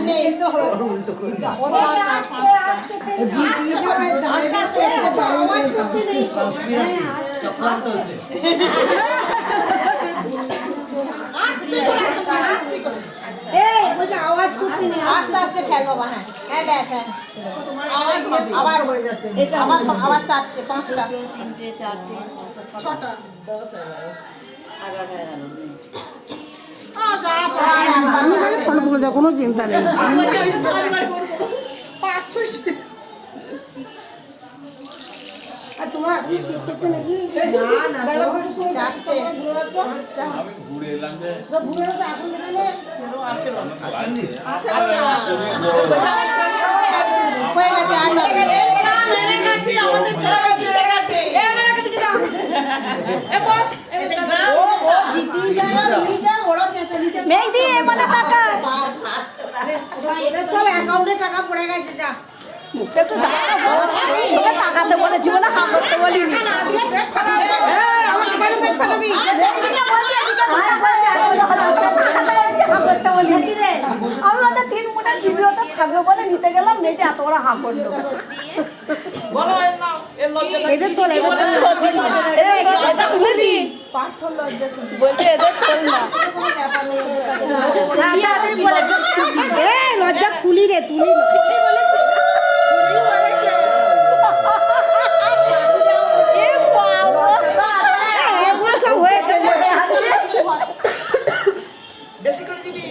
নেই তো উল্টো করে চক্রান্ত হচ্ছে আওয়াজ করতে নেই, আস্তে আস্তে খেল বাবা। হ্যাঁ হ্যাঁ ব্যাস হ্যাঁ আবার হয়ে যাচ্ছে। আবার চারটে পাঁচটা তিনটে চারটে ছটা 10 আমি তাহলে ফটো তুলে দেবো, কোনো চিন্তা নেই। তোমার করছে নাকি? চারটে আমি ঘুরে এলাম যে এখন দেখালে হয়ে গেছে আর সব অ্যাকাউন্টে টাকা পড়ে গেছে। যা মুখটা একটু তাকাতে বলেছি বলে হা করতে বলিনি। আমি ওটা 3 মুঠা ভিডিওতে থাকবে বলে নিতে গেলাম, নেটে এত বড় হা করলো। এদের তোল, এদের তোল। পার্থর লজ্জা বলছে এদের তোল না। লজ্জা খুলি রে, তুলি এগুলো সব হয়েছে। বেশি করে দিবি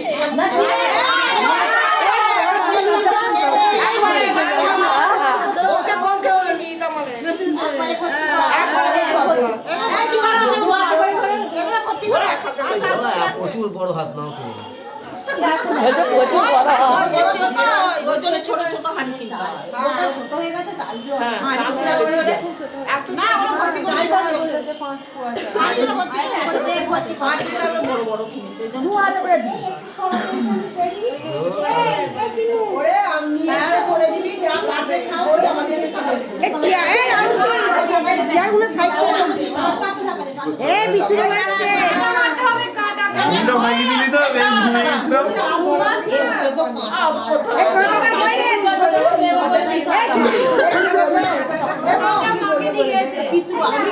প্রচুর বড় হাত নাও করে প্রচুর বড় ছোট ছোট হাঁড়ি কিনতে হয়। ছোট হয়ে গেছে চালু না ওরা ভর্তি করে যে 5 পোয়া বড় বড় কিনে সেই জন্য ওরে আমি করে দিবি যা লাগবে খাও আমাকে খাও চেয়ারগুলো সাইড করে বিশুরে আসছে। ভিডিও ভাঙি দিলি তো বেশ ঘুমিয়ে গেছিলাম কিছু আমি